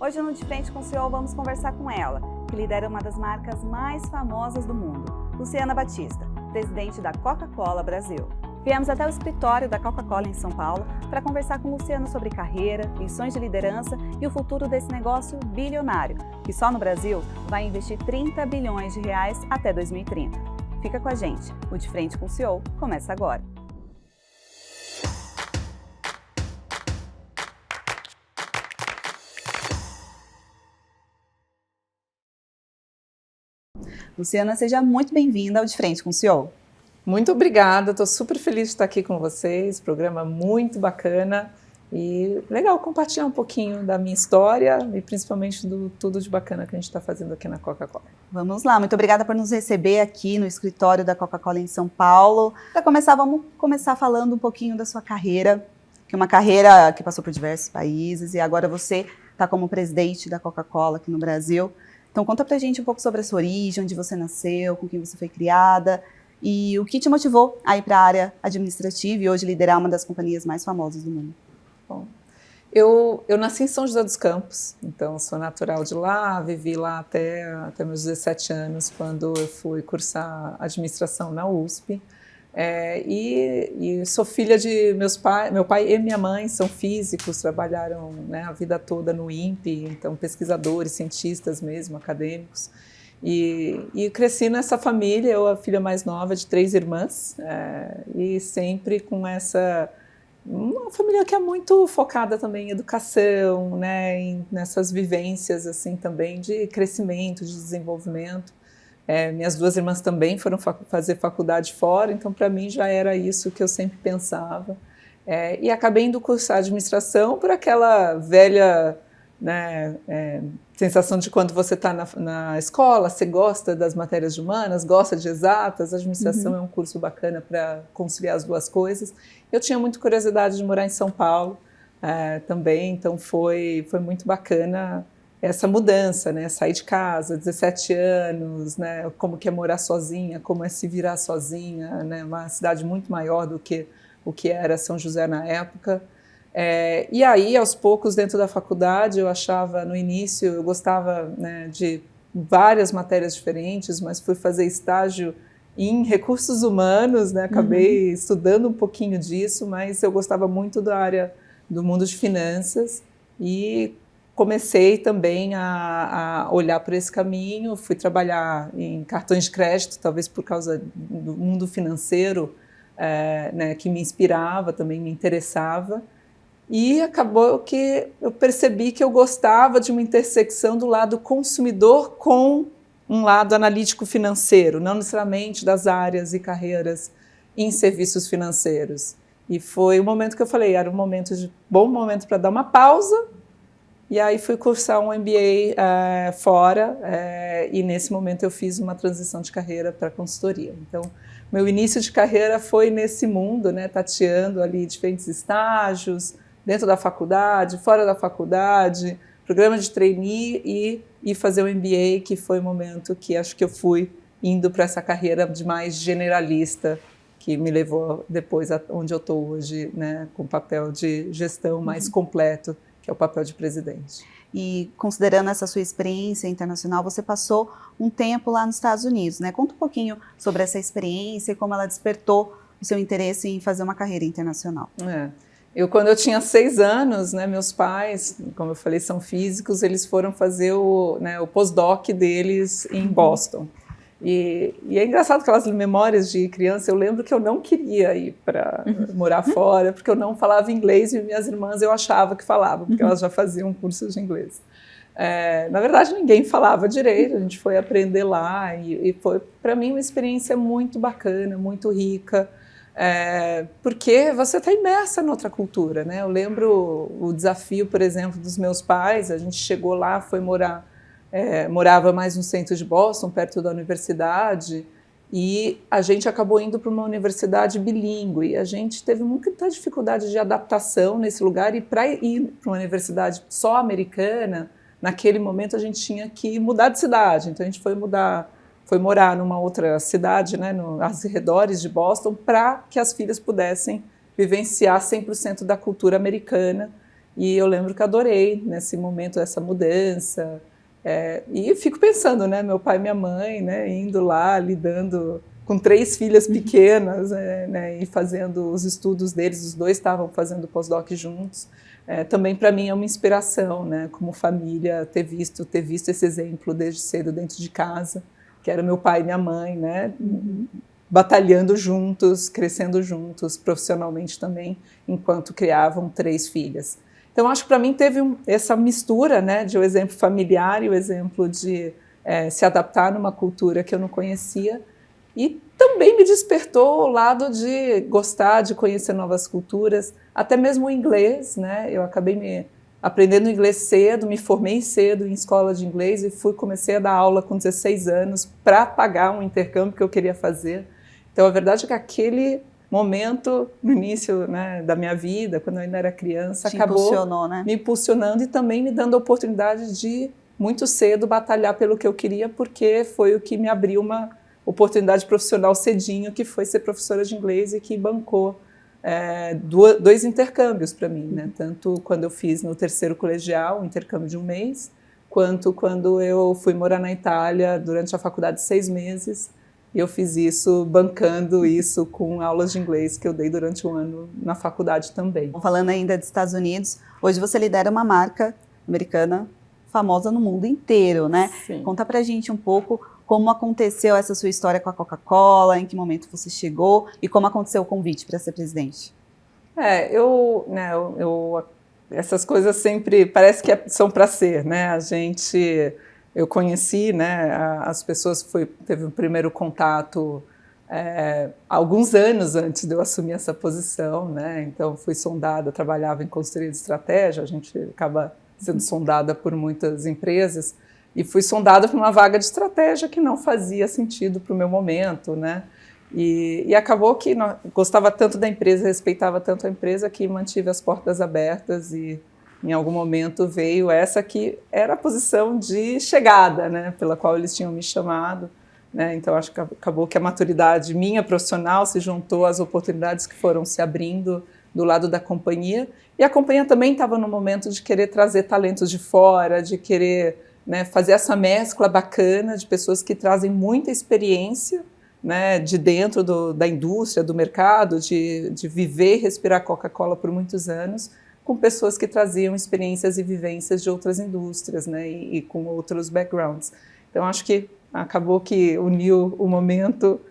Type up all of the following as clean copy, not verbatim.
Hoje no De Frente com o CEO vamos conversar com ela, que lidera uma das marcas mais famosas do mundo, Luciana Batista, presidente da Coca-Cola Brasil. Viemos até o escritório da Coca-Cola em São Paulo para conversar com Luciana sobre carreira, lições de liderança e o futuro desse negócio bilionário, que só no Brasil vai investir 30 bilhões de reais até 2030. Fica com a gente, o De Frente com o CEO começa agora. Luciana, seja muito bem-vinda ao De Frente com o CEO. Muito obrigada, estou super feliz de estar aqui com vocês, programa muito bacana e legal compartilhar um pouquinho da minha história e principalmente do tudo de bacana que a gente está fazendo aqui na Coca-Cola. Vamos lá, muito obrigada por nos receber aqui no escritório da Coca-Cola em São Paulo. Para começar, vamos começar falando um pouquinho da sua carreira, que é uma carreira que passou por diversos países e agora você está como presidente da Coca-Cola aqui no Brasil. Então conta pra gente um pouco sobre a sua origem, onde você nasceu, com quem você foi criada e o que te motivou a ir para a área administrativa e hoje liderar uma das companhias mais famosas do mundo. Bom, eu nasci em São José dos Campos, então sou natural de lá, vivi lá até meus 17 anos, quando eu fui cursar administração na USP. E sou filha de meu pai e minha mãe são físicos, trabalharam, né, a vida toda no INPE, então pesquisadores, cientistas mesmo, acadêmicos. E cresci nessa família, eu a filha mais nova de 3 irmãs, e sempre com uma família que é muito focada também em educação, né, nessas vivências assim também de crescimento, de desenvolvimento. Minhas 2 irmãs também foram fazer faculdade fora, então para mim já era isso que eu sempre pensava. E acabei indo cursar administração por aquela velha, né, sensação de quando você está na escola, você gosta das matérias de humanas, gosta de exatas, a administração é um curso bacana para conciliar as duas coisas. Eu tinha muita curiosidade de morar em São Paulo também, então foi muito bacana essa mudança, né? Sair de casa, 17 anos, né? Como que é morar sozinha, como é se virar sozinha, né? Uma cidade muito maior do que o que era São José na época. E aí, aos poucos, dentro da faculdade, eu achava, no início, eu gostava, né, de várias matérias diferentes, mas fui fazer estágio em recursos humanos, né? Acabei estudando um pouquinho disso, mas eu gostava muito da área do mundo de finanças e comecei também a olhar por esse caminho, fui trabalhar em cartões de crédito, talvez por causa do mundo financeiro, né, que me inspirava, também me interessava, e acabou que eu percebi que eu gostava de uma intersecção do lado consumidor com um lado analítico financeiro, não necessariamente das áreas e carreiras em serviços financeiros. E foi o momento que eu falei, era um bom momento para dar uma pausa. E aí fui cursar um MBA fora e nesse momento eu fiz uma transição de carreira para consultoria. Então, meu início de carreira foi nesse mundo, né, tateando ali diferentes estágios, dentro da faculdade, fora da faculdade, programa de trainee e fazer o MBA, que foi o momento que acho que eu fui indo para essa carreira de mais generalista, que me levou depois a onde eu estou hoje, né, com papel de gestão mais completo, que é o papel de presidente. E considerando essa sua experiência internacional, você passou um tempo lá nos Estados Unidos, né? Conta um pouquinho sobre essa experiência e como ela despertou o seu interesse em fazer uma carreira internacional. Quando eu tinha 6 anos, né, meus pais, como eu falei, são físicos, eles foram fazer o postdoc deles em Boston. E é engraçado aquelas memórias de criança, eu lembro que eu não queria ir para morar fora, porque eu não falava inglês e minhas irmãs eu achava que falavam, porque elas já faziam cursos de inglês. Na verdade, ninguém falava direito, a gente foi aprender lá e foi, para mim, uma experiência muito bacana, muito rica, porque você está imersa em outra cultura, né? Eu lembro o desafio, por exemplo, dos meus pais, a gente chegou lá, foi morava mais no centro de Boston, perto da universidade, e a gente acabou indo para uma universidade bilíngue, e a gente teve muita dificuldade de adaptação nesse lugar, e para ir para uma universidade só americana, naquele momento a gente tinha que mudar de cidade, então a gente foi morar numa outra cidade, né, nos arredores de Boston, para que as filhas pudessem vivenciar 100% da cultura americana. E eu lembro que adorei nesse momento essa mudança. E fico pensando, né, meu pai e minha mãe, né, indo lá, lidando com 3 filhas pequenas, né, e fazendo os estudos deles, os 2 estavam fazendo pós-doc juntos. Também para mim é uma inspiração, né, como família, ter visto esse exemplo desde cedo dentro de casa, que era meu pai e minha mãe, né, batalhando juntos, crescendo juntos, profissionalmente também, enquanto criavam 3 filhas. Então, acho que para mim teve essa mistura, né, de o exemplo familiar e o exemplo de se adaptar numa cultura que eu não conhecia, e também me despertou o lado de gostar de conhecer novas culturas, até mesmo o inglês, né? Eu acabei me aprendendo inglês cedo, me formei cedo em escola de inglês e comecei a dar aula com 16 anos para pagar um intercâmbio que eu queria fazer. Então, a verdade é que aquele momento, no início, né, da minha vida, quando eu ainda era criança, acabou né? me impulsionando e também me dando a oportunidade de, muito cedo, batalhar pelo que eu queria, porque foi o que me abriu uma oportunidade profissional cedinho, que foi ser professora de inglês e que bancou 2 intercâmbios para mim, né? Tanto quando eu fiz no 3º colegial, um intercâmbio de 1 mês, quanto quando eu fui morar na Itália durante a faculdade de 6 meses, e eu fiz isso, bancando isso com aulas de inglês que eu dei durante 1 ano na faculdade também. Falando ainda dos Estados Unidos, hoje você lidera uma marca americana famosa no mundo inteiro, né? Sim. Conta pra gente um pouco como aconteceu essa sua história com a Coca-Cola, em que momento você chegou e como aconteceu o convite para ser presidente. Essas coisas sempre parece que são para ser, né? Eu conheci, né, as pessoas, teve um primeiro contato alguns anos antes de eu assumir essa posição, né? Então fui sondada, trabalhava em consultoria de estratégia, a gente acaba sendo sondada por muitas empresas, e fui sondada por uma vaga de estratégia que não fazia sentido para o meu momento, né? E acabou que gostava tanto da empresa, respeitava tanto a empresa, que mantive as portas abertas, e em algum momento veio essa que era a posição de chegada, né, pela qual eles tinham me chamado, né? Então acho que acabou que a maturidade minha profissional se juntou às oportunidades que foram se abrindo do lado da companhia, e a companhia também estava no momento de querer trazer talentos de fora, de querer, né, fazer essa mescla bacana de pessoas que trazem muita experiência, né, de dentro da indústria, do mercado, de viver e respirar Coca-Cola por muitos anos, com pessoas que traziam experiências e vivências de outras indústrias, né, e com outros backgrounds. Então, acho que acabou que uniu o momento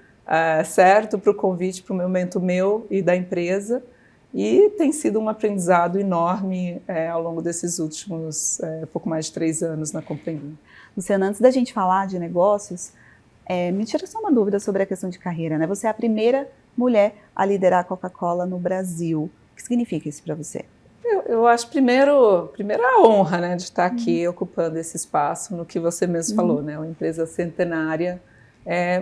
certo para o convite, para o momento meu e da empresa, e tem sido um aprendizado enorme ao longo desses últimos pouco mais de 3 anos na companhia. Luciana, antes da gente falar de negócios, me tira só uma dúvida sobre a questão de carreira, né? Você é a primeira mulher a Coca-Cola no Brasil. O que significa isso para você? Eu acho, primeiro a honra, né, de estar aqui ocupando esse espaço no que você mesmo falou, né, uma empresa centenária,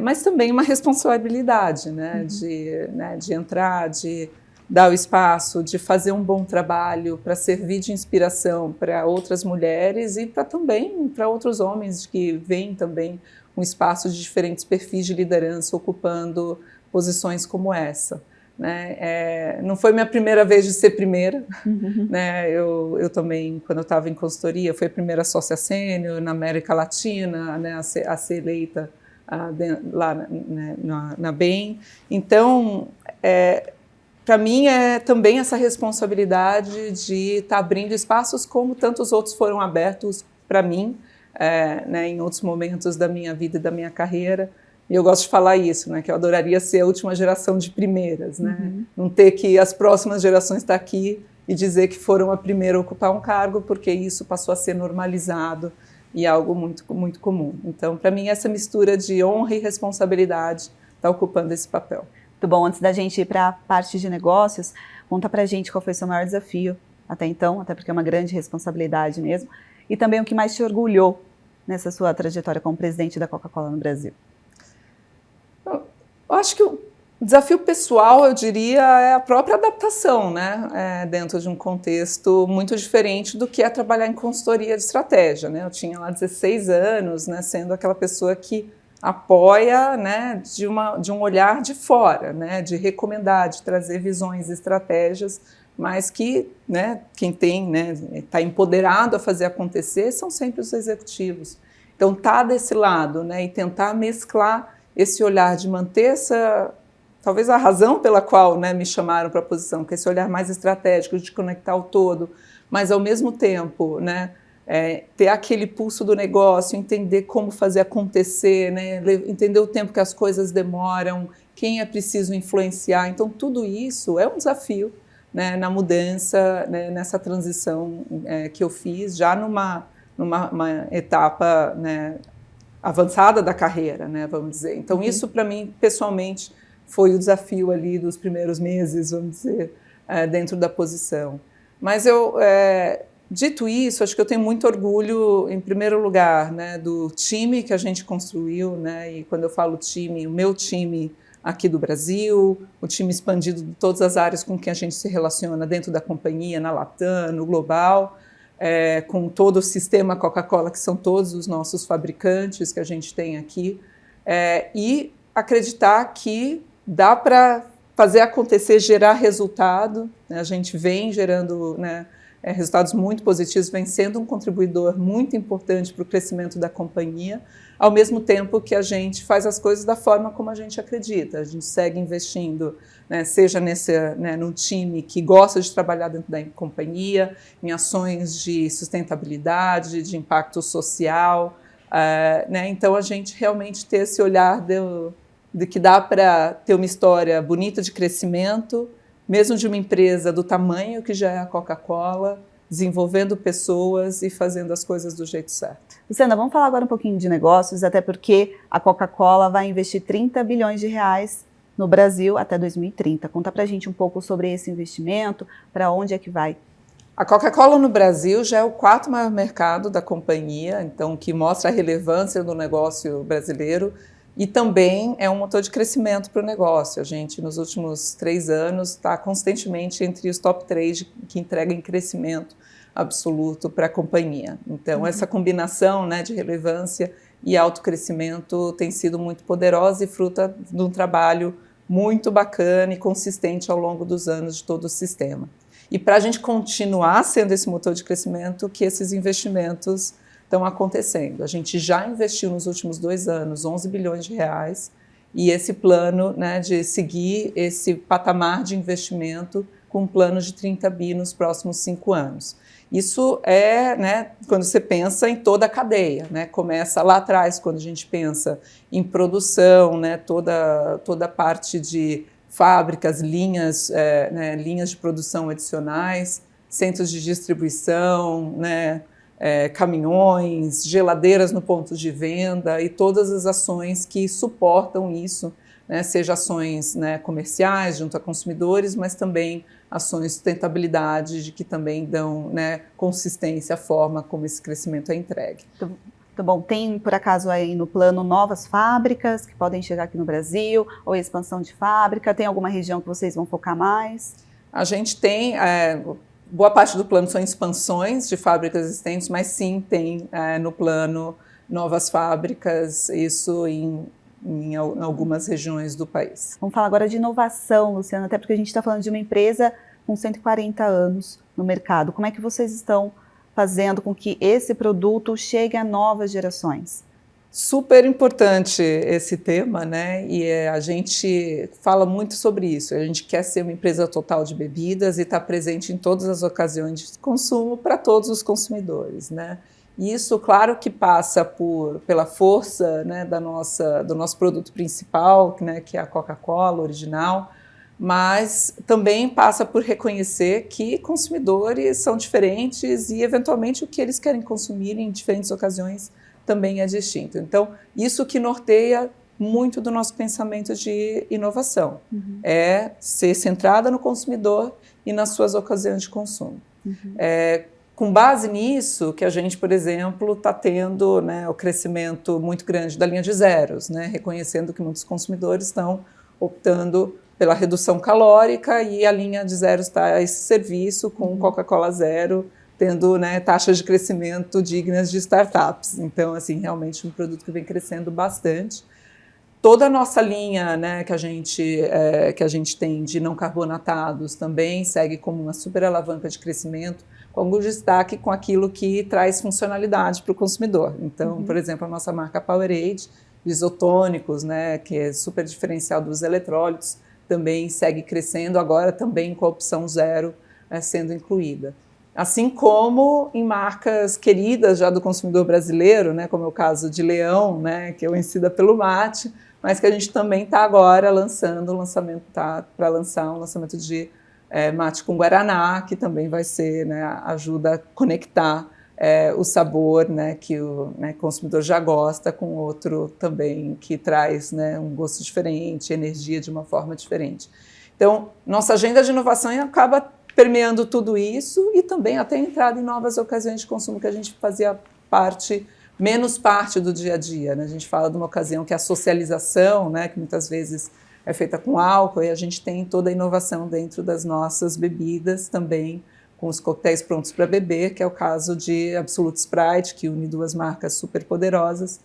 mas também uma responsabilidade, né, de entrar, de dar o espaço, de fazer um bom trabalho para servir de inspiração para outras mulheres e também para outros homens que veem também um espaço de diferentes perfis de liderança ocupando posições como essa. Né? Não foi minha primeira vez de ser primeira, né? Eu também, quando eu estava em consultoria, fui a primeira sócia sênior na América Latina, né, a ser eleita lá, né, na BEM. Então, para mim é também essa responsabilidade de estar abrindo espaços como tantos outros foram abertos para mim, né, em outros momentos da minha vida e da minha carreira. E eu gosto de falar isso, né, que eu adoraria ser a última geração de primeiras, né? Não ter que as próximas gerações estar aqui e dizer que foram a primeira a ocupar um cargo, porque isso passou a ser normalizado e algo muito, muito comum. Então, para mim, essa mistura de honra e responsabilidade está ocupando esse papel. Muito bom. Antes da gente ir para a parte de negócios, conta para a gente qual foi o seu maior desafio até então, até porque é uma grande responsabilidade mesmo, e também o que mais te orgulhou nessa sua trajetória como presidente da Coca-Cola no Brasil. Eu acho que o desafio pessoal, eu diria, é a própria adaptação, né? Dentro de um contexto muito diferente do que é trabalhar em consultoria de estratégia, né? Eu tinha lá 16 anos, né, sendo aquela pessoa que apoia, né, de um olhar de fora, né, de recomendar, de trazer visões e estratégias, mas que, né, quem tem, né, está empoderado a fazer acontecer são sempre os executivos. Então, tá desse lado, né, e tentar mesclar esse olhar de manter essa, talvez a razão pela qual, né, me chamaram para a posição, que é esse olhar mais estratégico de conectar o todo, mas ao mesmo tempo, né, ter aquele pulso do negócio, entender como fazer acontecer, né, entender o tempo que as coisas demoram, quem é preciso influenciar. Então, tudo isso é um desafio, né, na mudança, né, nessa transição que eu fiz, já numa etapa, né, avançada da carreira, né, vamos dizer. Então, isso para mim, pessoalmente, foi o desafio ali dos primeiros meses, vamos dizer, dentro da posição. Mas dito isso, acho que eu tenho muito orgulho, em primeiro lugar, né, do time que a gente construiu, né, e quando eu falo time, o meu time aqui do Brasil, o time expandido de todas as áreas com quem a gente se relaciona dentro da companhia, na Latam, no global, com todo o sistema Coca-Cola, que são todos os nossos fabricantes que a gente tem aqui, e acreditar que dá para fazer acontecer, gerar resultado, né, a gente vem gerando, né, resultados muito positivos, vem sendo um contribuidor muito importante para o crescimento da companhia, ao mesmo tempo que a gente faz as coisas da forma como a gente acredita. A gente segue investindo, né, seja num time que gosta de trabalhar dentro da companhia, em ações de sustentabilidade, de impacto social, né, então a gente realmente ter esse olhar de que dá para ter uma história bonita de crescimento, mesmo de uma empresa do tamanho que já é a Coca-Cola, desenvolvendo pessoas e fazendo as coisas do jeito certo. Luciana, vamos falar agora um pouquinho de negócios, até porque a Coca-Cola vai investir 30 bilhões de reais no Brasil até 2030. Conta pra gente um pouco sobre esse investimento, para onde é que vai? A Coca-Cola no Brasil já é o 4º maior mercado da companhia, então que mostra a relevância do negócio brasileiro. E também é um motor de crescimento para o negócio. A gente, nos últimos 3 anos, está constantemente entre os top 3 que entregam crescimento absoluto para a companhia. Então, essa combinação, né, de relevância e alto crescimento tem sido muito poderosa e fruta de um trabalho muito bacana e consistente ao longo dos anos de todo o sistema. E para a gente continuar sendo esse motor de crescimento, que esses investimentos estão acontecendo. A gente já investiu nos últimos 2 anos 11 bilhões de reais e esse plano, né, de seguir esse patamar de investimento com um plano de 30 bi nos próximos 5 anos. Isso né, quando você pensa em toda a cadeia, né, começa lá atrás, quando a gente pensa em produção, né, toda a parte de fábricas, linhas de produção adicionais, centros de distribuição, né, caminhões, geladeiras no ponto de venda e todas as ações que suportam isso, né, seja ações, né, comerciais junto a consumidores, mas também ações de sustentabilidade que também dão, né, consistência à forma como esse crescimento é entregue. Muito bom. Tem, por acaso, aí no plano novas fábricas que podem chegar aqui no Brasil, ou expansão de fábrica? Tem alguma região que vocês vão focar mais? A gente tem... boa parte do plano são expansões de fábricas existentes, mas sim tem no plano novas fábricas, isso em algumas regiões do país. Vamos falar agora de inovação, Luciana, até porque a gente está falando de uma empresa com 140 anos no mercado. Como é que vocês estão fazendo com que esse produto chegue a novas gerações? Super importante esse tema, né? E a gente fala muito sobre isso. A gente quer ser uma empresa total de bebidas e estar presente em todas as ocasiões de consumo para todos os consumidores, né? E isso, claro, que passa pela força, né, do nosso produto principal, né, que é a Coca-Cola original, mas também passa por reconhecer que consumidores são diferentes e, eventualmente, o que eles querem consumir em diferentes ocasiões também é distinto. Então, isso que norteia muito do nosso pensamento de inovação, é ser centrada no consumidor e nas suas ocasiões de consumo. Com base nisso, que a gente, por exemplo, está tendo, né, o crescimento muito grande da linha de zeros, né, reconhecendo que muitos consumidores estão optando pela redução calórica e a linha de zeros está a esse serviço com Coca-Cola Zero, tendo, né, taxas de crescimento dignas de startups. Então, assim, realmente um produto que vem crescendo bastante. Toda a nossa linha, né, que a gente tem de não carbonatados também segue como uma super alavanca de crescimento, com algum destaque com aquilo que traz funcionalidade para o consumidor. Então, por exemplo, a nossa marca Powerade, de isotônicos, né, que é super diferencial dos eletrólitos, também segue crescendo, agora também com a opção zero sendo incluída. Assim como em marcas queridas já do consumidor brasileiro, né, como é o caso de Leão, né, que é conhecida pelo mate, mas que a gente também está agora lançando, para lançar um lançamento de mate com guaraná, que também vai ser, né, ajuda a conectar o sabor, né, que o consumidor já gosta com outro também que traz, né, um gosto diferente, energia de uma forma diferente. Então, nossa agenda de inovação acaba permeando tudo isso e também até entrada em novas ocasiões de consumo que a gente fazia menos parte do dia a dia, né? A gente fala de uma ocasião que é a socialização, né, que muitas vezes é feita com álcool, e a gente tem toda a inovação dentro das nossas bebidas também, com os coquetéis prontos para beber, que é o caso de Absolute Sprite, que une duas marcas super poderosas,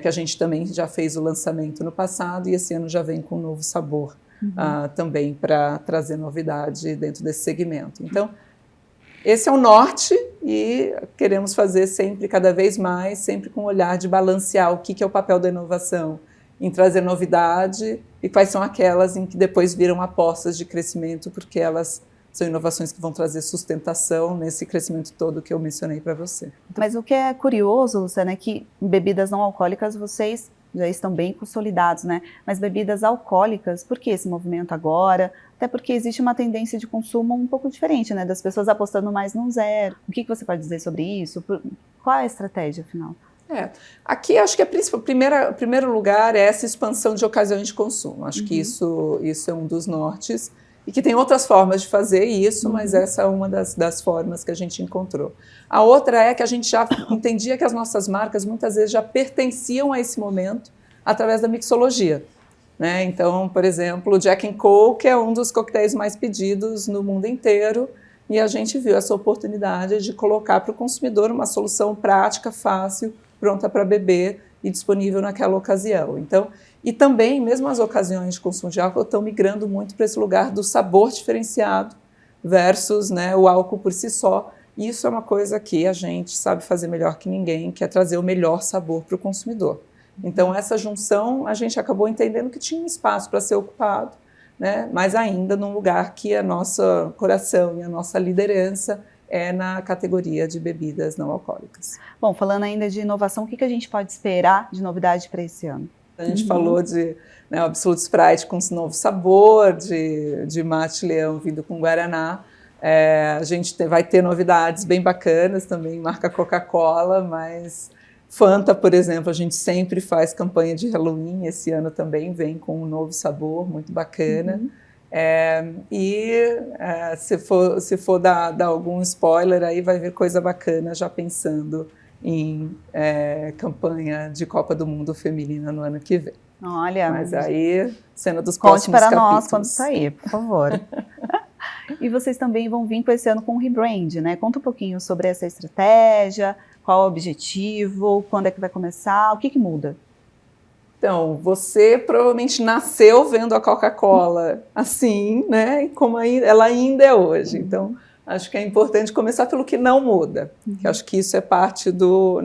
que a gente também já fez o lançamento no passado e esse ano já vem com um novo sabor também para trazer novidade dentro desse segmento. Então, esse é o norte e queremos fazer sempre, cada vez mais, sempre com o olhar de balancear o que é o papel da inovação em trazer novidade e quais são aquelas em que depois viram apostas de crescimento, porque elas são inovações que vão trazer sustentação nesse crescimento todo que eu mencionei para você. Mas o que é curioso, Luciana, é que em bebidas não alcoólicas vocês já estão bem consolidados, né? Mas bebidas alcoólicas, por que esse movimento agora? Até porque existe uma tendência de consumo um pouco diferente, né? Das pessoas apostando mais no zero. O que você pode dizer sobre isso? Qual é a estratégia, afinal? Aqui acho que o primeiro lugar é essa expansão de ocasiões de consumo. Acho que isso é um dos nortes e que tem outras formas de fazer isso, mas essa é uma das formas que a gente encontrou. A outra é que a gente já entendia que as nossas marcas muitas vezes já pertenciam a esse momento através da mixologia, né? Então, por exemplo, o Jack & Coke é um dos coquetéis mais pedidos no mundo inteiro e a gente viu essa oportunidade de colocar para o consumidor uma solução prática, fácil, pronta para beber e disponível naquela ocasião. Então, e também, mesmo as ocasiões de consumo de álcool estão migrando muito para esse lugar do sabor diferenciado versus, né, o álcool por si só. Isso é uma coisa que a gente sabe fazer melhor que ninguém, que é trazer o melhor sabor para o consumidor. Então, essa junção, a gente acabou entendendo que tinha um espaço para ser ocupado, né, mas ainda num lugar que a nossa coração e a nossa liderança é na categoria de bebidas não alcoólicas. Bom, falando ainda de inovação, o que a gente pode esperar de novidade para esse ano? A gente falou de Absolute Sprite com novo sabor, de mate leão vindo com guaraná. A gente vai ter novidades bem bacanas também, marca Coca-Cola, mas Fanta, por exemplo, a gente sempre faz campanha de Halloween, esse ano também vem com um novo sabor muito bacana. Se for dar algum spoiler, aí vai vir coisa bacana já pensando em campanha de Copa do Mundo feminina no ano que vem. Olha, mas aí, cena dos próximos capítulos. Conte para nós quando sair, por favor. E vocês também vão vir com esse ano com um rebrand, né? Conta um pouquinho sobre essa estratégia, qual o objetivo, quando é que vai começar, o que muda? Então, você provavelmente nasceu vendo a Coca-Cola assim, né? E como ela ainda é hoje. Então, acho que é importante começar pelo que não muda. Que acho que isso é parte do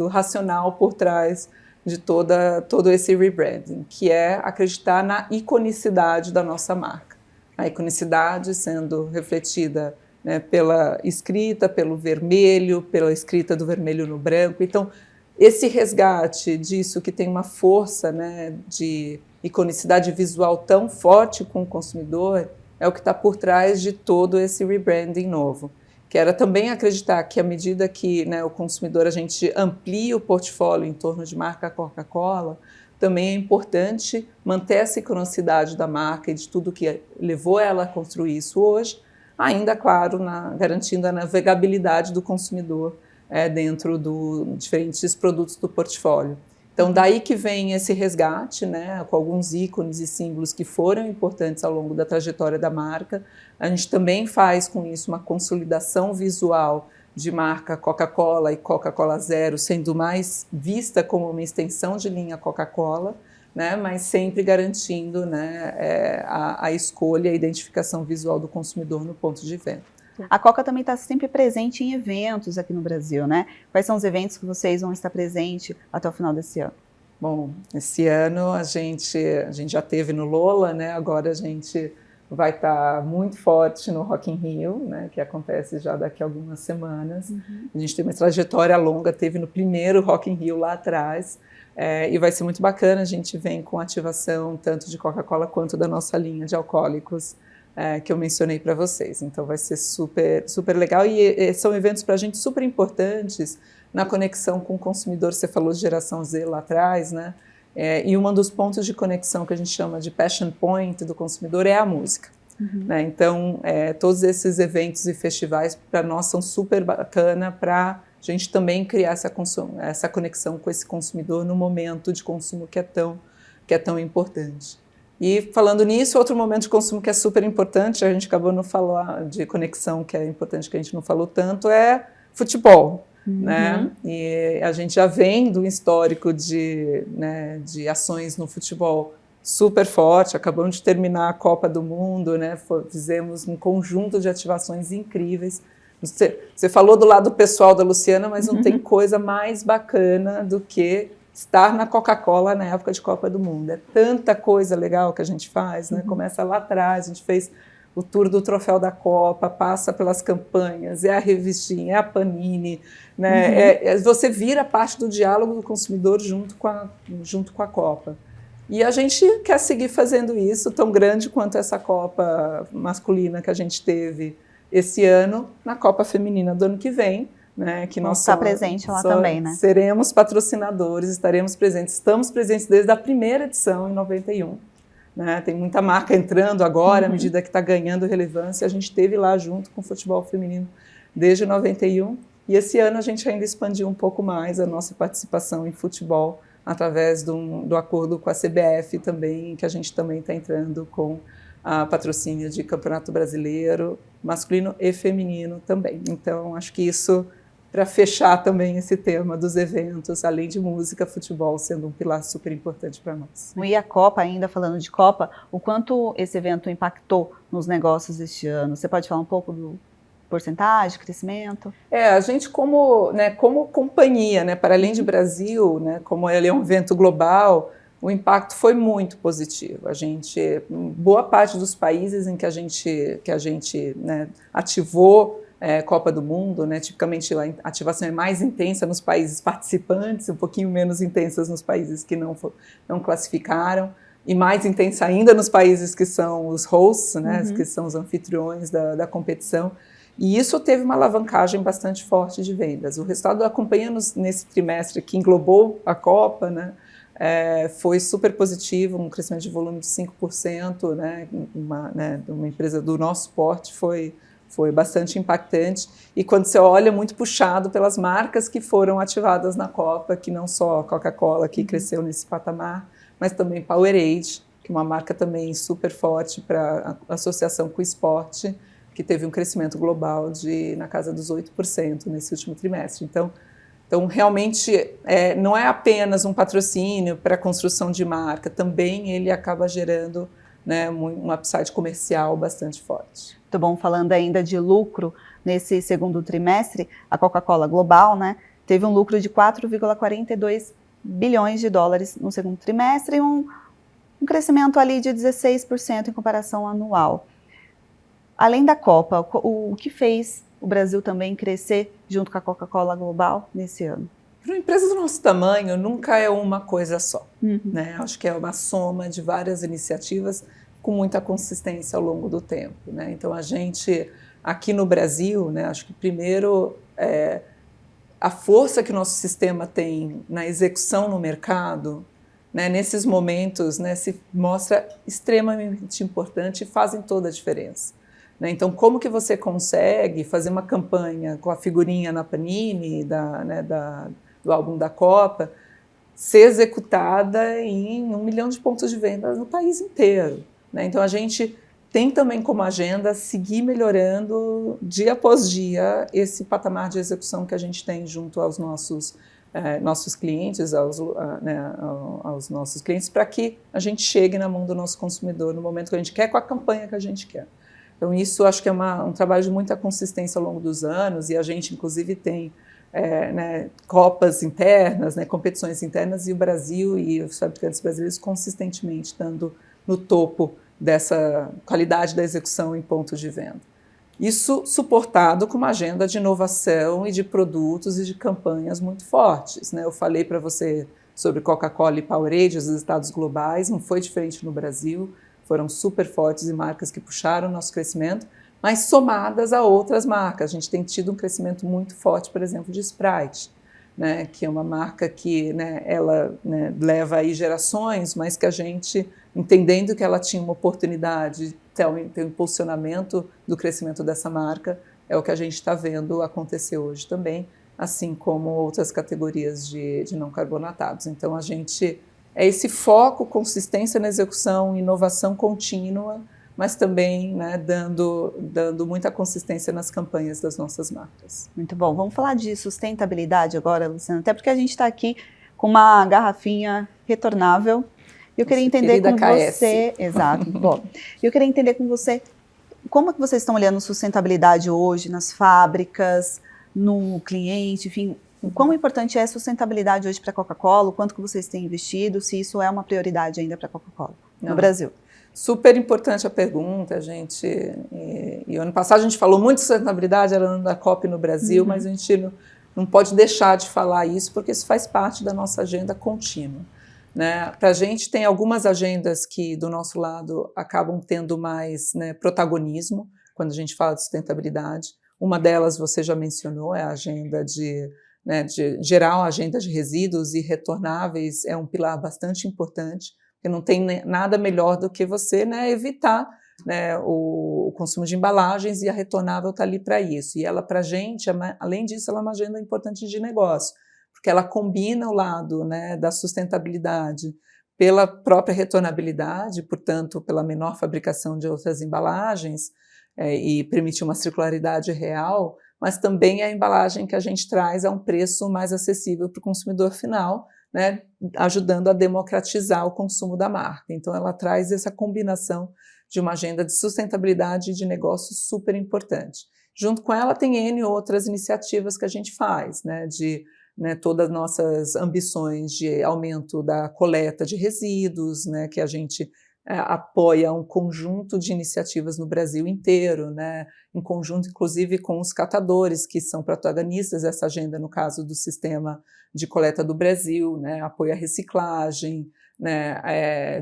racional por trás de todo esse rebranding, que é acreditar na iconicidade da nossa marca. A iconicidade sendo refletida, né, pela escrita, pelo vermelho, pela escrita do vermelho no branco. Então, esse resgate disso que tem uma força, né, de iconicidade visual tão forte com o consumidor é o que está por trás de todo esse rebranding novo. Que era também acreditar que à medida que, né, o consumidor, a gente amplia o portfólio em torno de marca Coca-Cola, também é importante manter essa iconicidade da marca e de tudo que levou ela a construir isso hoje, ainda, claro, garantindo a navegabilidade do consumidor dentro dos diferentes produtos do portfólio. Então, daí que vem esse resgate, né, com alguns ícones e símbolos que foram importantes ao longo da trajetória da marca. A gente também faz com isso uma consolidação visual de marca Coca-Cola e Coca-Cola Zero, sendo mais vista como uma extensão de linha Coca-Cola, né, mas sempre garantindo, né, a escolha e a identificação visual do consumidor no ponto de venda. A Coca também está sempre presente em eventos aqui no Brasil, né? Quais são os eventos que vocês vão estar presentes até o final desse ano? Bom, esse ano a gente já teve no Lola, né? Agora a gente vai estar muito forte no Rock in Rio, né? Que acontece já daqui a algumas semanas. A gente tem uma trajetória longa, teve no primeiro Rock in Rio lá atrás, e vai ser muito bacana. A gente vem com ativação tanto de Coca-Cola quanto da nossa linha de alcoólicos, que eu mencionei para vocês. Então vai ser super, super legal e são eventos para a gente super importantes na conexão com o consumidor. Você falou de geração Z lá atrás, né? E um dos pontos de conexão que a gente chama de passion point do consumidor é a música. Né? Então, todos esses eventos e festivais para nós são super bacana para a gente também criar essa conexão com esse consumidor no momento de consumo que é tão importante. E falando nisso, outro momento de consumo que é super importante, a gente acabou não falar de conexão, que é importante, que a gente não falou tanto, é futebol. Né? E a gente já vem do histórico de ações no futebol super forte, acabamos de terminar a Copa do Mundo, né? Fizemos um conjunto de ativações incríveis. Você falou do lado pessoal da Luciana, mas não tem coisa mais bacana do que estar na Coca-Cola na época de Copa do Mundo. É tanta coisa legal que a gente faz, né? Começa lá atrás, a gente fez o tour do troféu da Copa, passa pelas campanhas, é a revistinha, é a Panini, né? Você vira parte do diálogo do consumidor junto com a Copa. E a gente quer seguir fazendo isso, tão grande quanto essa Copa masculina que a gente teve esse ano, na Copa Feminina do ano que vem, né? Que nós está presente lá também, né? Seremos patrocinadores, estaremos presentes, estamos presentes desde a primeira edição, em 91. Né? Tem muita marca entrando agora, à medida que está ganhando relevância. A gente esteve lá junto com o futebol feminino desde 91, e esse ano a gente ainda expandiu um pouco mais a nossa participação em futebol através do acordo com a CBF também, que a gente também está entrando com a patrocínio de Campeonato Brasileiro, masculino e feminino também. Então, acho que isso, para fechar também esse tema dos eventos, além de música, futebol sendo um pilar super importante para nós. E a Copa, ainda falando de Copa, o quanto esse evento impactou nos negócios este ano? Você pode falar um pouco do porcentagem, crescimento? A gente como companhia, né, para além de Brasil, né, como ele é um evento global, o impacto foi muito positivo. A gente, boa parte dos países em que a gente né, ativou Copa do Mundo, né, tipicamente a ativação é mais intensa nos países participantes, um pouquinho menos intensas nos países que não classificaram, e mais intensa ainda nos países que são os hosts, né, que são os anfitriões da competição. E isso teve uma alavancagem bastante forte de vendas. O resultado da companhia nesse trimestre que englobou a Copa, né, foi super positivo, um crescimento de volume de 5%, né, uma empresa do nosso porte foi bastante impactante. E quando você olha, muito puxado pelas marcas que foram ativadas na Copa, que não só a Coca-Cola, que cresceu nesse patamar, mas também Powerade, que é uma marca também super forte para a associação com o esporte, que teve um crescimento global na casa dos 8% nesse último trimestre. Então realmente, não é apenas um patrocínio para a construção de marca, também ele acaba gerando, né, um upside comercial bastante forte. Muito bom. Falando ainda de lucro, nesse segundo trimestre, a Coca-Cola Global, né, teve um lucro de 4,42 bilhões de dólares no segundo trimestre e um crescimento ali de 16% em comparação anual. Além da Copa, o que fez o Brasil também crescer junto com a Coca-Cola Global nesse ano? Para uma empresa do nosso tamanho, nunca é uma coisa só. Né? Acho que é uma soma de várias iniciativas com muita consistência ao longo do tempo. Né? Então, a gente, aqui no Brasil, né, acho que primeiro a força que o nosso sistema tem na execução no mercado, né, nesses momentos, né, se mostra extremamente importante e fazem toda a diferença. Né? Então, como que você consegue fazer uma campanha com a figurinha na Panini, do álbum da Copa, ser executada em 1 milhão de pontos de venda no país inteiro? Né? Então, a gente tem também como agenda seguir melhorando dia após dia esse patamar de execução que a gente tem junto aos nossos nossos clientes, aos nossos clientes, para que a gente chegue na mão do nosso consumidor no momento que a gente quer, com a campanha que a gente quer. Então isso acho que é um trabalho de muita consistência ao longo dos anos, e a gente inclusive tem copas internas, competições internas, e o Brasil e os fabricantes brasileiros consistentemente estando no topo dessa qualidade da execução em pontos de venda. Isso suportado com uma agenda de inovação e de produtos e de campanhas muito fortes, né? Eu falei para você sobre Coca-Cola e Powerade, os resultados globais, não foi diferente no Brasil, foram super fortes e marcas que puxaram o nosso crescimento, mas somadas a outras marcas. A gente tem tido um crescimento muito forte, por exemplo, de Sprite, né? Que é uma marca que ela leva aí gerações, mas que a gente, entendendo que ela tinha uma oportunidade, ter um impulsionamento do crescimento dessa marca, é o que a gente está vendo acontecer hoje também, assim como outras categorias de não carbonatados. Então a gente é esse foco, consistência na execução, inovação contínua, mas também dando muita consistência nas campanhas das nossas marcas. Muito bom. Vamos falar de sustentabilidade agora, Luciana, até porque a gente está aqui com uma garrafinha retornável. Eu queria entender com você, exato, bom. Eu queria entender com você como que vocês estão olhando sustentabilidade hoje nas fábricas, no cliente, enfim, o quão importante é a sustentabilidade hoje para a Coca-Cola, o quanto que vocês têm investido, se isso é uma prioridade ainda para a Coca-Cola no Brasil. Super importante a pergunta, gente. E ano passado a gente falou muito de sustentabilidade, era ano da COP no Brasil, mas a gente não pode deixar de falar isso, porque isso faz parte da nossa agenda contínua. Né? Para a gente tem algumas agendas que do nosso lado acabam tendo mais protagonismo quando a gente fala de sustentabilidade. Uma delas você já mencionou, é a agenda de geral, a agenda de resíduos e retornáveis é um pilar bastante importante, porque não tem nada melhor do que você evitar o consumo de embalagens, e a retornável está ali para isso. E ela, para a gente, além disso, ela é uma agenda importante de negócio, porque ela combina o lado da sustentabilidade pela própria retornabilidade, portanto, pela menor fabricação de outras embalagens, e permite uma circularidade real, mas também a embalagem que a gente traz a um preço mais acessível para o consumidor final, ajudando a democratizar o consumo da marca. Então, ela traz essa combinação de uma agenda de sustentabilidade e de negócio super importante. Junto com ela, tem N outras iniciativas que a gente faz, de todas as nossas ambições de aumento da coleta de resíduos, que a gente apoia um conjunto de iniciativas no Brasil inteiro, em conjunto, inclusive, com os catadores, que são protagonistas dessa agenda, no caso do Sistema de Coleta do Brasil, apoio à reciclagem,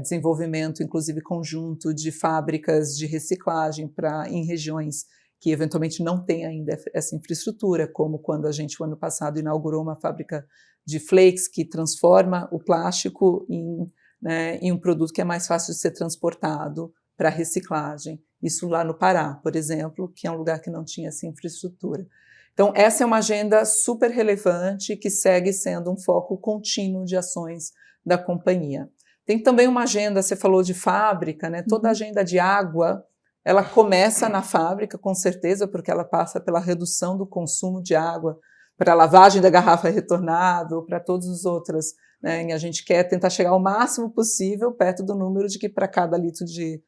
desenvolvimento, inclusive, conjunto de fábricas de reciclagem em regiões que eventualmente não tem ainda essa infraestrutura, como quando a gente, o ano passado, inaugurou uma fábrica de flakes que transforma o plástico em um produto que é mais fácil de ser transportado para reciclagem. Isso lá no Pará, por exemplo, que é um lugar que não tinha essa infraestrutura. Então, essa é uma agenda super relevante que segue sendo um foco contínuo de ações da companhia. Tem também uma agenda, você falou de fábrica, toda a agenda de água, ela começa na fábrica, com certeza, porque ela passa pela redução do consumo de água, para a lavagem da garrafa retornável, para todas as outras. E a gente quer tentar chegar ao máximo possível perto do número de que para cada litro de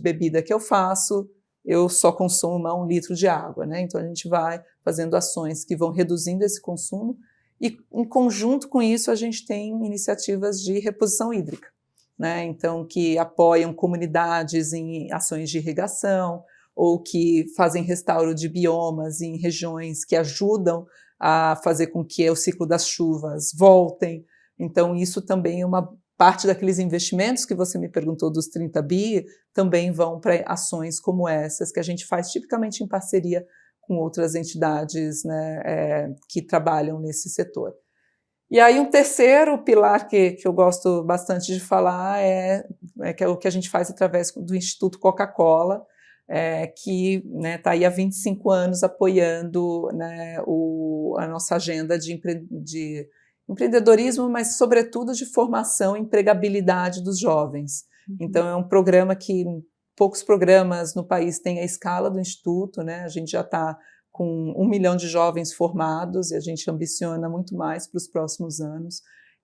bebida que eu faço, eu só consumo 1 litro de água. Então a gente vai fazendo ações que vão reduzindo esse consumo, e em conjunto com isso a gente tem iniciativas de reposição hídrica. Então, que apoiam comunidades em ações de irrigação, ou que fazem restauro de biomas em regiões que ajudam a fazer com que o ciclo das chuvas voltem. Então, isso também é uma parte daqueles investimentos que você me perguntou dos 30 bi, também vão para ações como essas, que a gente faz tipicamente em parceria com outras entidades que trabalham nesse setor. E aí um terceiro pilar que eu gosto bastante de falar que é o que a gente faz através do Instituto Coca-Cola, que está aí há 25 anos apoiando a nossa agenda de empreendedorismo, mas sobretudo de formação e empregabilidade dos jovens. Então é um programa que poucos programas no país têm a escala do Instituto, a gente já está com 1 milhão de jovens formados, e a gente ambiciona muito mais para os próximos anos,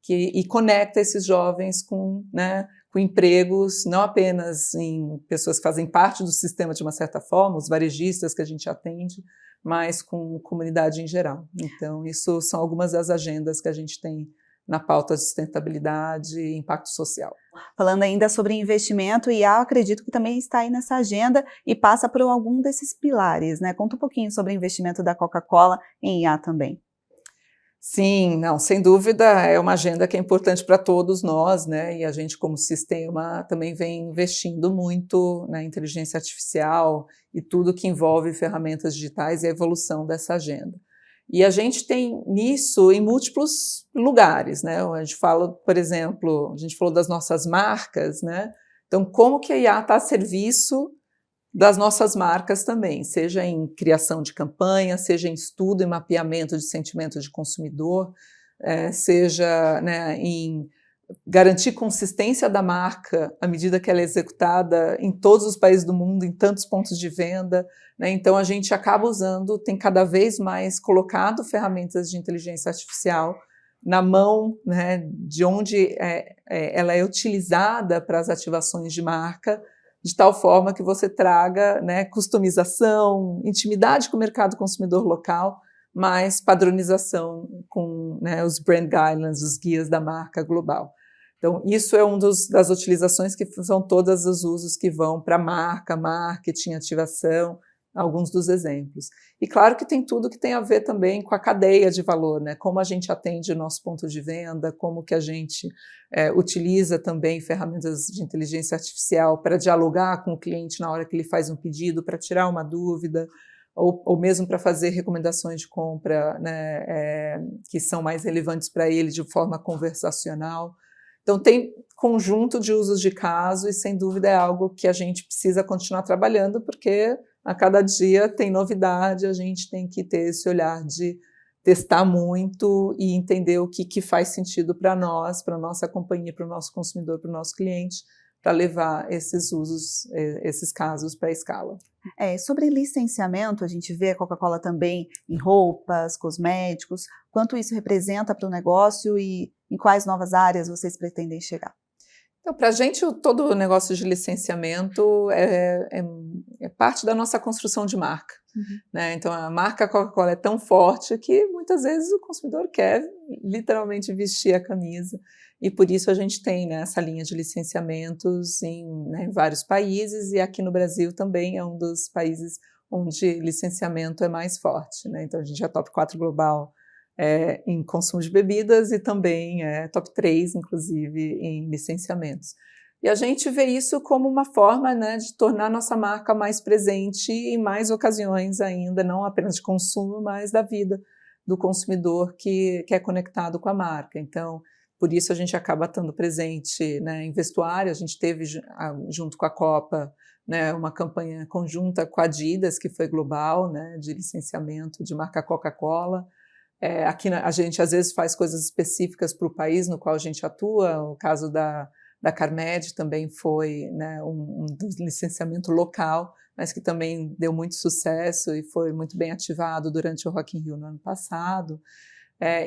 e conecta esses jovens com, né, com empregos, não apenas em pessoas que fazem parte do sistema de uma certa forma, os varejistas que a gente atende, mas com comunidade em geral. Então, isso são algumas das agendas que a gente tem na pauta de sustentabilidade e impacto social. Falando ainda sobre investimento, IA, acredito que também está aí nessa agenda e passa por algum desses pilares, né? Conta um pouquinho sobre o investimento da Coca-Cola em IA também. Sim, não, sem dúvida é uma agenda que é importante para todos nós, né? E a gente, como sistema, também vem investindo muito na inteligência artificial e tudo que envolve ferramentas digitais e a evolução dessa agenda. E a gente tem nisso em múltiplos lugares, né? A gente fala, por exemplo, a gente falou das nossas marcas, né? Então, como que a IA está a serviço das nossas marcas também, seja em criação de campanha, seja em estudo e mapeamento de sentimento de consumidor, seja, né, em garantir consistência da marca à medida que ela é executada em todos os países do mundo, em tantos pontos de venda, né? Então a gente acaba usando, tem cada vez mais colocado ferramentas de inteligência artificial na mão, né, de onde ela é utilizada para as ativações de marca, de tal forma que você traga, né, customização, intimidade com o mercado consumidor local, mas padronização com, né, os brand guidelines, os guias da marca global. Então, isso é das utilizações que são todos os usos que vão para marca, marketing, ativação, alguns dos exemplos. E claro que tem tudo que tem a ver também com a cadeia de valor, né? Como a gente atende o nosso ponto de venda, como que a gente utiliza também ferramentas de inteligência artificial para dialogar com o cliente na hora que ele faz um pedido, para tirar uma dúvida, ou mesmo para fazer recomendações de compra, né, que são mais relevantes para ele de forma conversacional. Então, tem conjunto de usos de caso e, sem dúvida, é algo que a gente precisa continuar trabalhando, porque a cada dia tem novidade, a gente tem que ter esse olhar de testar muito e entender o que faz sentido para nós, para a nossa companhia, para o nosso consumidor, para o nosso cliente, para levar esses usos, esses casos para a escala. Sobre licenciamento, a gente vê a Coca-Cola também em roupas, cosméticos, quanto isso representa para o negócio e em quais novas áreas vocês pretendem chegar? Então, para a gente, todo o negócio de licenciamento é parte da nossa construção de marca. Uhum. Né? Então, a marca Coca-Cola é tão forte que muitas vezes o consumidor quer literalmente vestir a camisa. E por isso a gente tem, né, essa linha de licenciamentos em vários países, e aqui no Brasil também é um dos países onde licenciamento é mais forte. Né? Então, a gente é top 4 global em consumo de bebidas e também top 3, inclusive, em licenciamentos. E a gente vê isso como uma forma, né, de tornar nossa marca mais presente em mais ocasiões ainda, não apenas de consumo, mas da vida do consumidor que é conectado com a marca. Então, por isso a gente acaba estando presente, né, em vestuário. A gente teve, junto com a Copa, né, uma campanha conjunta com a Adidas, que foi global, né, de licenciamento de marca Coca-Cola. Aqui a gente às vezes faz coisas específicas para o país no qual a gente atua. O caso da Carmed também foi, né, um licenciamento local, mas que também deu muito sucesso e foi muito bem ativado durante o Rock in Rio no ano passado.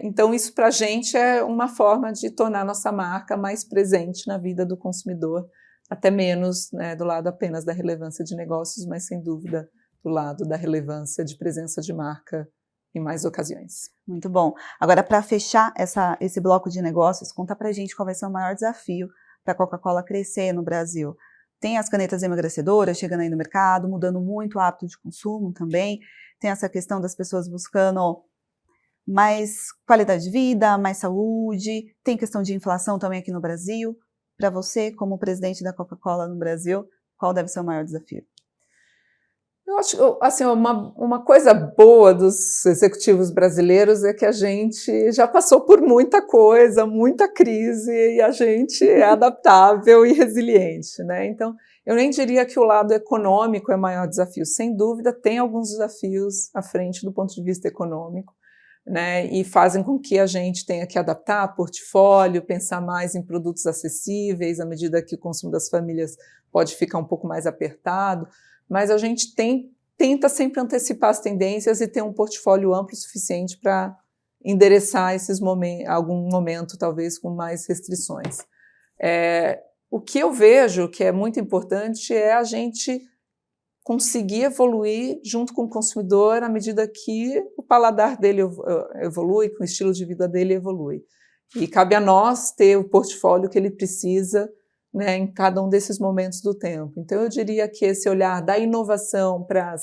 Então isso para a gente é uma forma de tornar nossa marca mais presente na vida do consumidor, até menos, né, do lado apenas da relevância de negócios, mas sem dúvida do lado da relevância de presença de marca em mais ocasiões. Muito bom. Agora, para fechar esse bloco de negócios, conta pra gente qual vai ser o maior desafio para a Coca-Cola crescer no Brasil. Tem as canetas emagrecedoras chegando aí no mercado, mudando muito o hábito de consumo também. Tem essa questão das pessoas buscando mais qualidade de vida, mais saúde. Tem questão de inflação também aqui no Brasil. Para você, como presidente da Coca-Cola no Brasil, qual deve ser o maior desafio? Eu acho, assim, uma coisa boa dos executivos brasileiros é que a gente já passou por muita coisa, muita crise, e a gente é adaptável e resiliente, né? Então, eu nem diria que o lado econômico é o maior desafio. Sem dúvida, tem alguns desafios à frente do ponto de vista econômico, né? E fazem com que a gente tenha que adaptar portfólio, pensar mais em produtos acessíveis, à medida que o consumo das famílias pode ficar um pouco mais apertado. Mas a gente tem tenta sempre antecipar as tendências e ter um portfólio amplo o suficiente para endereçar esses algum momento, talvez, com mais restrições. O que eu vejo que é muito importante é a gente conseguir evoluir junto com o consumidor à medida que o paladar dele evolui, que o estilo de vida dele evolui. E cabe a nós ter o portfólio que ele precisa, né, em cada um desses momentos do tempo. Então, eu diria que esse olhar da inovação para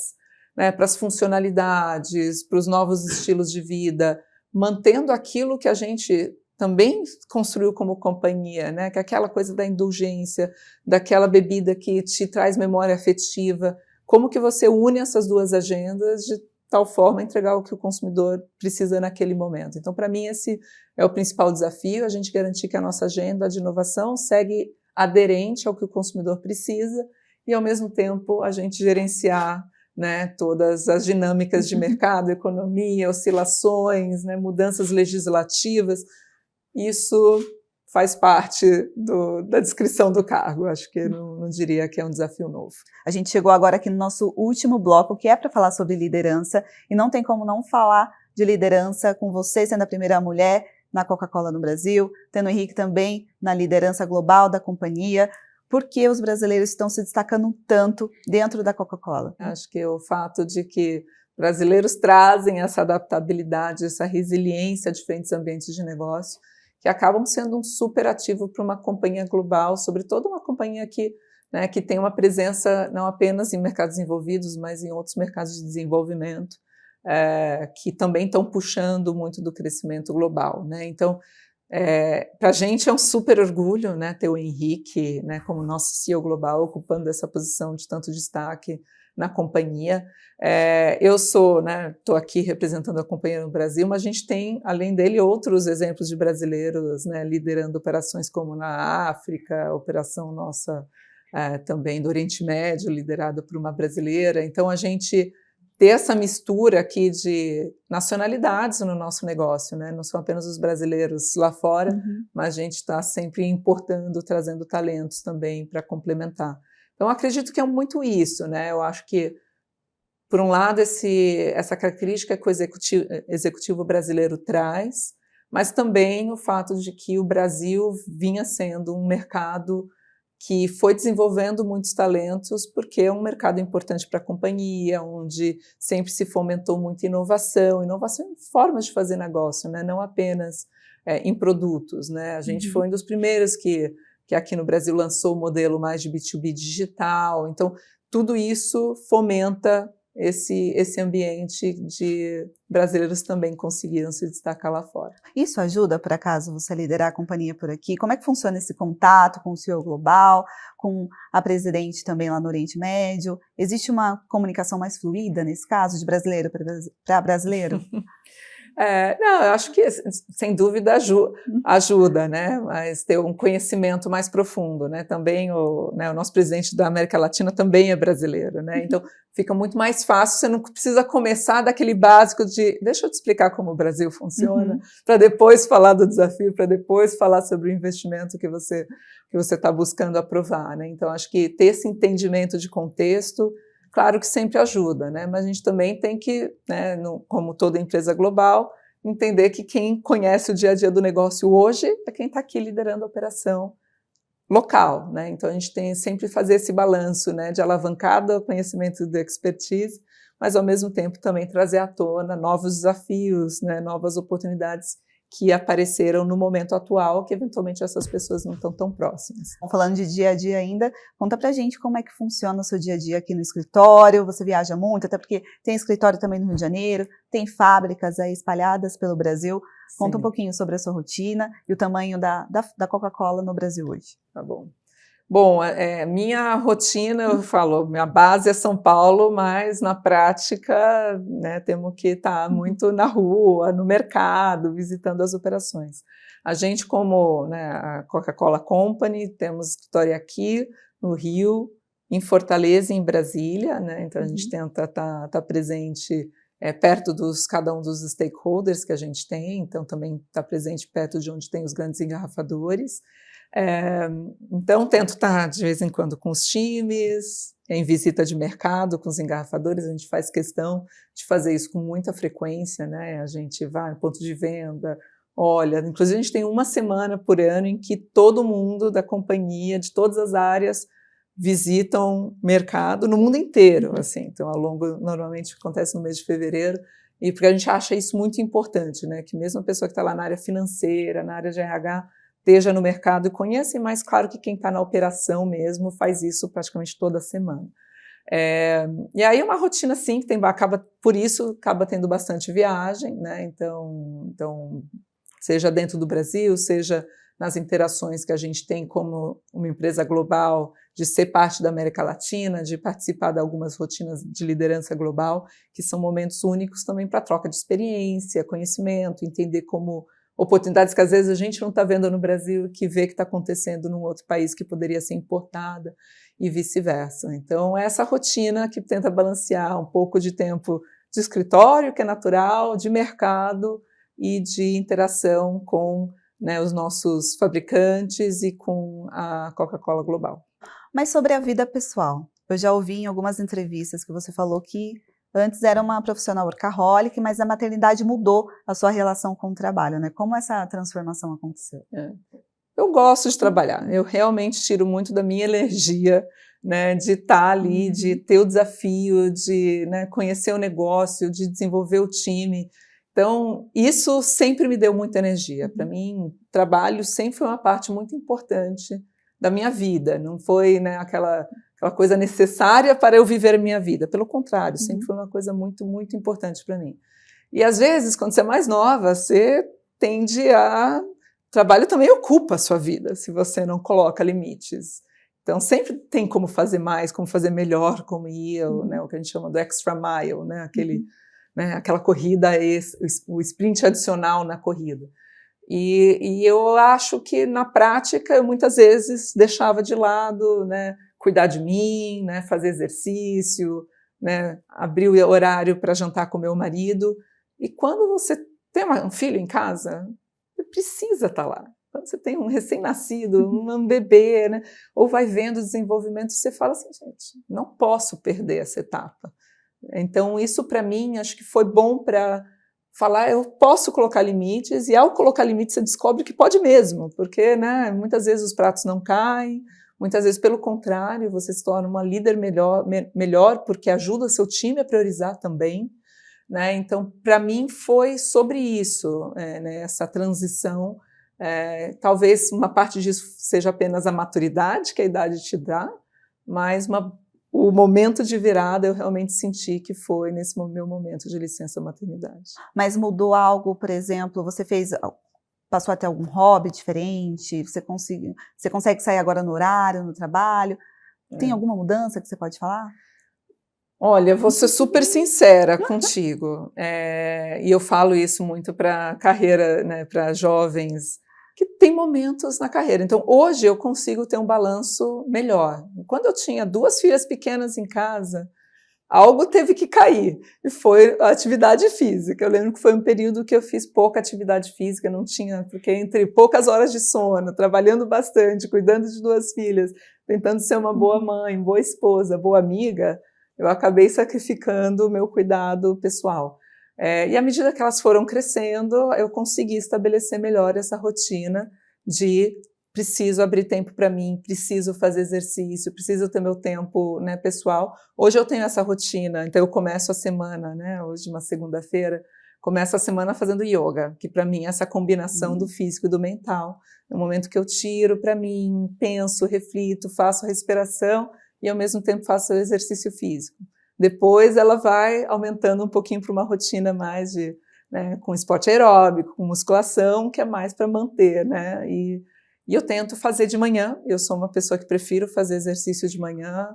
as funcionalidades, para os novos estilos de vida, mantendo aquilo que a gente também construiu como companhia, né, que é aquela coisa da indulgência, daquela bebida que te traz memória afetiva, como que você une essas duas agendas de tal forma a entregar o que o consumidor precisa naquele momento. Então, para mim, esse é o principal desafio, a gente garantir que a nossa agenda de inovação segue aderente ao que o consumidor precisa e, ao mesmo tempo, a gente gerenciar, né, todas as dinâmicas de mercado, economia, oscilações, né, mudanças legislativas. Isso faz parte da descrição do cargo. Acho que eu não diria que é um desafio novo. A gente chegou agora aqui no nosso último bloco, que é para falar sobre liderança, e não tem como não falar de liderança com você sendo a primeira mulher na Coca-Cola no Brasil, tendo o Henrique também na liderança global da companhia. Por que os brasileiros estão se destacando tanto dentro da Coca-Cola? Acho que o fato de que brasileiros trazem essa adaptabilidade, essa resiliência a diferentes ambientes de negócio, que acabam sendo um super ativo para uma companhia global, sobretudo uma companhia que tem uma presença não apenas em mercados desenvolvidos, mas em outros mercados de desenvolvimento, que também estão puxando muito do crescimento global, né? Então, para a gente é um super orgulho, né, ter o Henrique, né, como nosso CEO global, ocupando essa posição de tanto destaque na companhia. Eu estou aqui representando a companhia no Brasil, mas a gente tem, além dele, outros exemplos de brasileiros, né, liderando operações como na África, a operação nossa também do Oriente Médio, liderada por uma brasileira. Então, a gente ter essa mistura aqui de nacionalidades no nosso negócio, né? Não são apenas os brasileiros lá fora, mas a gente está sempre importando, trazendo talentos também para complementar. Então, acredito que é muito isso, né? Eu acho que, por um lado, essa característica que o executivo brasileiro traz, mas também o fato de que o Brasil vinha sendo um mercado que foi desenvolvendo muitos talentos, porque é um mercado importante para a companhia, onde sempre se fomentou muita inovação em formas de fazer negócio, né? Não apenas em produtos, né? A gente foi um dos primeiros que aqui no Brasil lançou o modelo mais de B2B digital. Então, tudo isso fomenta esse ambiente de brasileiros também conseguiram se destacar lá fora. Isso ajuda, por acaso, você liderar a companhia por aqui? Como é que funciona esse contato com o CEO global, com a presidente também lá no Oriente Médio? Existe uma comunicação mais fluida nesse caso, de brasileiro para brasileiro? Não, eu acho que, sem dúvida, ajuda, né? Mas ter um conhecimento mais profundo, né? Também o nosso presidente da América Latina também é brasileiro, né? Então, fica muito mais fácil, você não precisa começar daquele básico de deixa eu te explicar como o Brasil funciona, para depois falar do desafio, para depois falar sobre o investimento que você está buscando aprovar, né? Então, acho que ter esse entendimento de contexto, claro que sempre ajuda, né? Mas a gente também tem que, né, como toda empresa global, entender que quem conhece o dia a dia do negócio hoje é quem está aqui liderando a operação local, né? Então a gente tem sempre fazer esse balanço, né, de alavancada, conhecimento de expertise, mas ao mesmo tempo também trazer à tona novos desafios, né, novas oportunidades que apareceram no momento atual, que eventualmente essas pessoas não estão tão próximas. Falando de dia a dia ainda, conta pra gente como é que funciona o seu dia a dia aqui no escritório. Você viaja muito, até porque tem escritório também no Rio de Janeiro, tem fábricas aí espalhadas pelo Brasil. Sim. Conta um pouquinho sobre a sua rotina e o tamanho da Coca-Cola no Brasil hoje. Tá bom. Bom, minha rotina, eu falo, minha base é São Paulo, mas na prática, né, temos que estar muito na rua, no mercado, visitando as operações. A gente, como, né, a Coca-Cola Company, temos escritório aqui no Rio, em Fortaleza e em Brasília, né, então a gente tenta estar presente perto cada um dos stakeholders que a gente tem, então também está presente perto de onde tem os grandes engarrafadores. Então, tento estar de vez em quando com os times, em visita de mercado com os engarrafadores, a gente faz questão de fazer isso com muita frequência, né? A gente vai no ponto de venda, olha, inclusive a gente tem uma semana por ano em que todo mundo da companhia, de todas as áreas, visitam mercado no mundo inteiro, assim. Então, normalmente acontece no mês de fevereiro, e porque a gente acha isso muito importante, né? Que mesmo a pessoa que está lá na área financeira, na área de RH, esteja no mercado e conheça, mas claro que quem está na operação mesmo faz isso praticamente toda semana. E aí uma rotina assim, que por isso acaba tendo bastante viagem, né? Então, seja dentro do Brasil, seja nas interações que a gente tem como uma empresa global, de ser parte da América Latina, de participar de algumas rotinas de liderança global, que são momentos únicos também para troca de experiência, conhecimento, entender como oportunidades que às vezes a gente não está vendo no Brasil, que vê que está acontecendo num outro país que poderia ser importada e vice-versa. Então, é essa rotina que tenta balancear um pouco de tempo de escritório, que é natural, de mercado e de interação com, né, os nossos fabricantes e com a Coca-Cola Global. Mas sobre a vida pessoal, eu já ouvi em algumas entrevistas que você falou que antes era uma profissional workaholic, mas a maternidade mudou a sua relação com o trabalho, né? Como essa transformação aconteceu? Eu gosto de trabalhar, eu realmente tiro muito da minha energia, né, de estar ali, de ter o desafio, de, né, conhecer o negócio, de desenvolver o time. Então, isso sempre me deu muita energia. Para mim, trabalho sempre foi uma parte muito importante da minha vida, não foi, né, aquela coisa necessária para eu viver a minha vida. Pelo contrário, sempre foi uma coisa muito, muito importante para mim. E às vezes, quando você é mais nova, você tende a... O trabalho também ocupa a sua vida, se você não coloca limites. Então, sempre tem como fazer mais, como fazer melhor, como ir, né, o que a gente chama do extra mile, né, aquela corrida, o sprint adicional na corrida. E eu acho que, na prática, eu muitas vezes deixava de lado, né, cuidar de mim, né, fazer exercício, né, abrir o horário para jantar com meu marido. E quando você tem um filho em casa, você precisa estar lá. Quando você tem um recém-nascido, um bebê, né, ou vai vendo o desenvolvimento, você fala assim, gente, não posso perder essa etapa. Então, isso para mim, acho que foi bom para falar, eu posso colocar limites, e ao colocar limites você descobre que pode mesmo, porque, né, muitas vezes os pratos não caem, muitas vezes, pelo contrário, você se torna uma líder melhor porque ajuda seu time a priorizar também, né? Então, para mim, foi sobre isso, né, essa transição. Talvez uma parte disso seja apenas a maturidade que a idade te dá, mas o momento de virada eu realmente senti que foi nesse meu momento de licença maternidade. Mas mudou algo, por exemplo, passou a ter algum hobby diferente? Você consegue sair agora no horário, no trabalho? Tem alguma mudança que você pode falar? Olha, vou ser super sincera contigo, e eu falo isso muito para carreira, né, para jovens, que tem momentos na carreira. Então, hoje eu consigo ter um balanço melhor. Quando eu tinha 2 filhas pequenas em casa, algo teve que cair, e foi a atividade física. Eu lembro que foi um período que eu fiz pouca atividade física, não tinha, porque entre poucas horas de sono, trabalhando bastante, cuidando de 2 filhas, tentando ser uma boa mãe, boa esposa, boa amiga, eu acabei sacrificando o meu cuidado pessoal. E à medida que elas foram crescendo, eu consegui estabelecer melhor essa rotina de preciso abrir tempo para mim, preciso fazer exercício, preciso ter meu tempo, né, pessoal. Hoje eu tenho essa rotina, então eu começo a semana, né, hoje uma segunda-feira, começo a semana fazendo yoga, que para mim é essa combinação do físico e do mental. É um momento que eu tiro para mim, penso, reflito, faço a respiração e ao mesmo tempo faço o exercício físico. Depois ela vai aumentando um pouquinho para uma rotina mais de, né, com esporte aeróbico, com musculação, que é mais para manter, né? E eu tento fazer de manhã, eu sou uma pessoa que prefiro fazer exercício de manhã,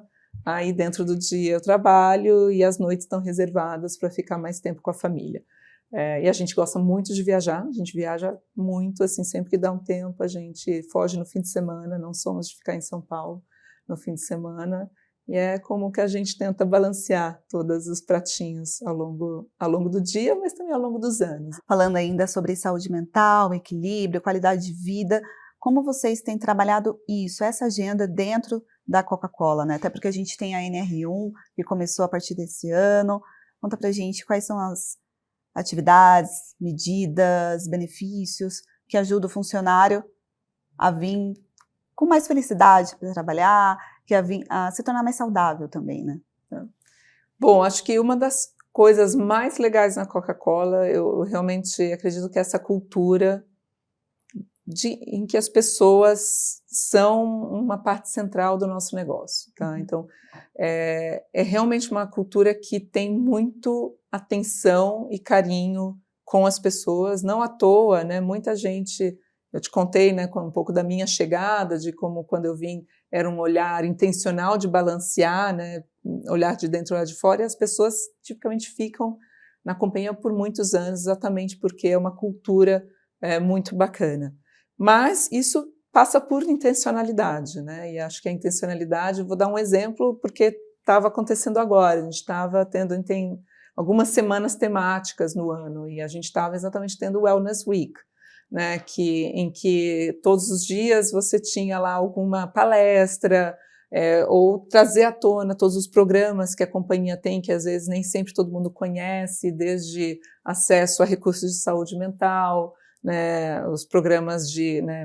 aí dentro do dia eu trabalho e as noites estão reservadas para ficar mais tempo com a família. E a gente gosta muito de viajar, a gente viaja muito, assim, sempre que dá um tempo a gente foge no fim de semana, não somos de ficar em São Paulo no fim de semana, e é como que a gente tenta balancear todos os pratinhos ao longo do dia, mas também ao longo dos anos. Falando ainda sobre saúde mental, equilíbrio, qualidade de vida, Como vocês têm trabalhado isso, essa agenda dentro da Coca-Cola, né? Até porque a gente tem a NR1, que começou a partir desse ano. Conta pra gente quais são as atividades, medidas, benefícios que ajudam o funcionário a vir com mais felicidade para trabalhar, a se tornar mais saudável também, né? Bom, acho que uma das coisas mais legais na Coca-Cola, eu realmente acredito que é essa cultura em que as pessoas são uma parte central do nosso negócio, tá? Então, é realmente uma cultura que tem muito atenção e carinho com as pessoas, não à toa, né? Muita gente, eu te contei, né, um pouco da minha chegada, de como quando eu vim era um olhar intencional de balancear, né, olhar de dentro e olhar de fora, e as pessoas tipicamente ficam na companhia por muitos anos, exatamente porque é uma cultura muito bacana. Mas isso passa por intencionalidade, né? E acho que a intencionalidade, vou dar um exemplo, porque estava acontecendo agora, a gente estava tem algumas semanas temáticas no ano, e a gente estava exatamente tendo o Wellness Week, né, em que todos os dias você tinha lá alguma palestra, ou trazer à tona todos os programas que a companhia tem, que às vezes nem sempre todo mundo conhece, desde acesso a recursos de saúde mental, né, os programas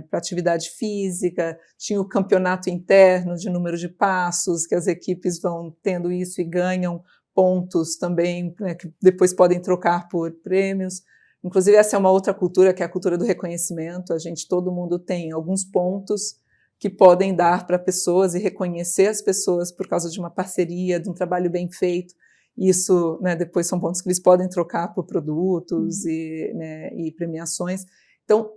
para atividade física, tinha o campeonato interno de número de passos, que as equipes vão tendo isso e ganham pontos também, né, que depois podem trocar por prêmios. Inclusive, essa é uma outra cultura, que é a cultura do reconhecimento. Todo mundo tem alguns pontos que podem dar para pessoas e reconhecer as pessoas por causa de uma parceria, de um trabalho bem feito. Isso, né, depois são pontos que eles podem trocar por produtos e premiações. Então,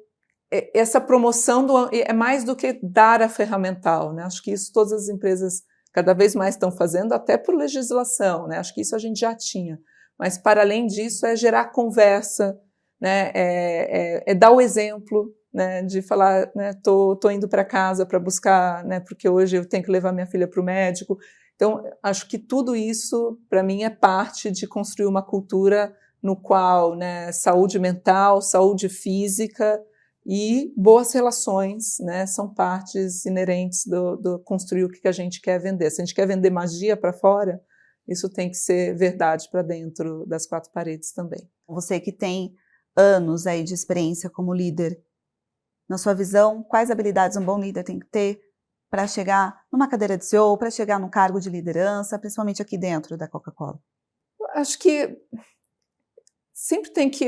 essa promoção é mais do que dar a ferramental, né? Acho que isso todas as empresas cada vez mais estão fazendo, até por legislação, né? Acho que isso a gente já tinha. Mas, para além disso, é gerar conversa, né? Dar o exemplo, né? De falar, né, tô indo para casa para buscar, né, porque hoje eu tenho que levar minha filha para o médico. Então, acho que tudo isso, para mim, é parte de construir uma cultura no qual, né, saúde mental, saúde física e boas relações, né, são partes inerentes do construir o que a gente quer vender. Se a gente quer vender magia para fora, isso tem que ser verdade para dentro das quatro paredes também. Você que tem anos aí de experiência como líder, na sua visão, quais habilidades um bom líder tem que ter para chegar numa cadeira de CEO, para chegar num cargo de liderança, principalmente aqui dentro da Coca-Cola? Acho que sempre tem que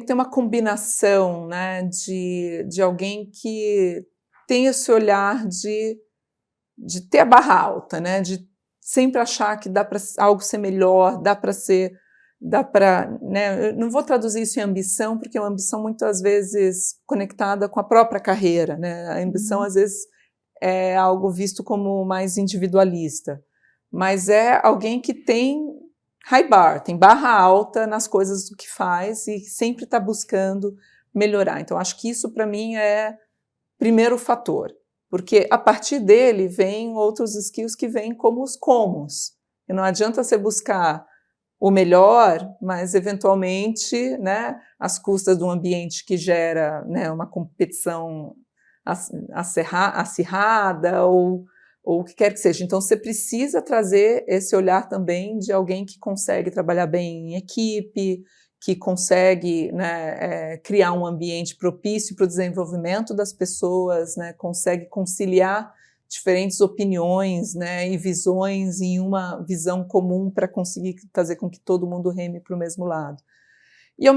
ter uma combinação, né, de alguém que tem esse olhar de ter a barra alta, né, de sempre achar que dá para algo ser melhor, né, eu não vou traduzir isso em ambição, porque é uma ambição muitas vezes conectada com a própria carreira, né, a ambição às vezes é algo visto como mais individualista, mas é alguém que tem high bar, tem barra alta nas coisas que faz e sempre está buscando melhorar. Então, acho que isso, para mim, é primeiro fator, porque a partir dele vem outros skills que vêm como os comos. E não adianta você buscar o melhor, mas, eventualmente, né, às custas de um ambiente que gera, né, uma competição acirrada ou o que quer que seja. Então, você precisa trazer esse olhar também de alguém que consegue trabalhar bem em equipe, que consegue, né, criar um ambiente propício para o desenvolvimento das pessoas, né, consegue conciliar diferentes opiniões, né, e visões em uma visão comum para conseguir fazer com que todo mundo reme para o mesmo lado. E, ao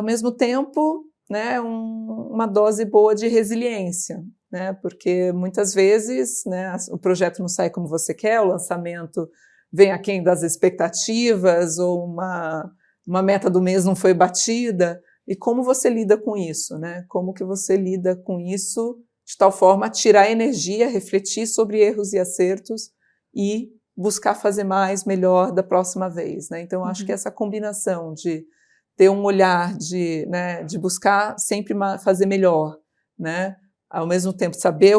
mesmo tempo, né, uma dose boa de resiliência, né, porque muitas vezes, né, o projeto não sai como você quer, o lançamento vem aquém das expectativas, ou uma meta do mês não foi batida, e como você lida com isso, né? Como que você lida com isso de tal forma a tirar energia, refletir sobre erros e acertos e buscar fazer mais, melhor da próxima vez, né? Então, acho que essa combinação de ter um olhar né, de buscar sempre fazer melhor, né? Ao mesmo tempo saber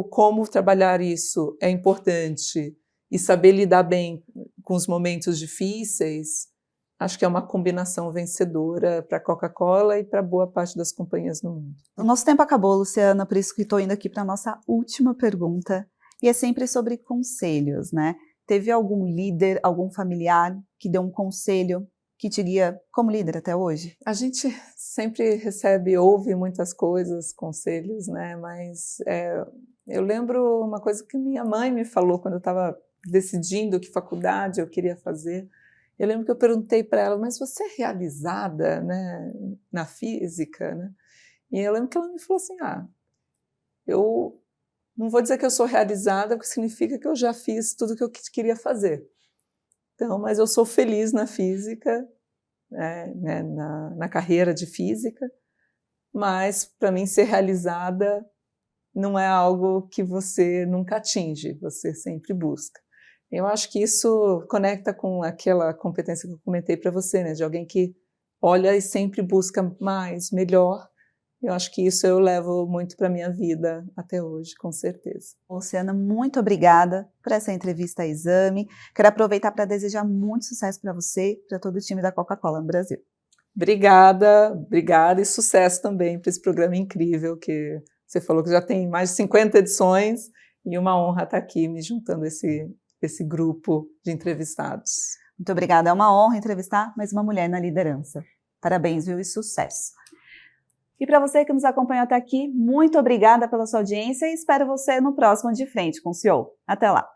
como trabalhar isso é importante e saber lidar bem com os momentos difíceis, acho que é uma combinação vencedora para a Coca-Cola e para boa parte das companhias no mundo. O nosso tempo acabou, Luciana, por isso que estou indo aqui para a nossa última pergunta, e é sempre sobre conselhos, né? Teve algum líder, algum familiar que deu um conselho que te guia como líder até hoje? A gente sempre recebe, ouve muitas coisas, conselhos, né? Mas eu lembro uma coisa que minha mãe me falou quando eu estava decidindo que faculdade eu queria fazer. Eu lembro que eu perguntei para ela, mas você é realizada, né, na física, né? E eu lembro que ela me falou assim, eu não vou dizer que eu sou realizada, porque significa que eu já fiz tudo que eu queria fazer. Então, mas eu sou feliz na física, né, na carreira de física, mas para mim ser realizada não é algo que você nunca atinge, você sempre busca. Eu acho que isso conecta com aquela competência que eu comentei para você, né, de alguém que olha e sempre busca mais, melhor. Eu acho que isso eu levo muito para a minha vida até hoje, com certeza. Luciana, muito obrigada por essa entrevista a Exame. Quero aproveitar para desejar muito sucesso para você e para todo o time da Coca-Cola no Brasil. Obrigada e sucesso também para esse programa incrível que você falou que já tem mais de 50 edições e uma honra estar aqui me juntando esse grupo de entrevistados. Muito obrigada, é uma honra entrevistar mais uma mulher na liderança. Parabéns, viu, e sucesso. E para você que nos acompanhou até aqui, muito obrigada pela sua audiência e espero você no próximo De Frente com o CEO. Até lá!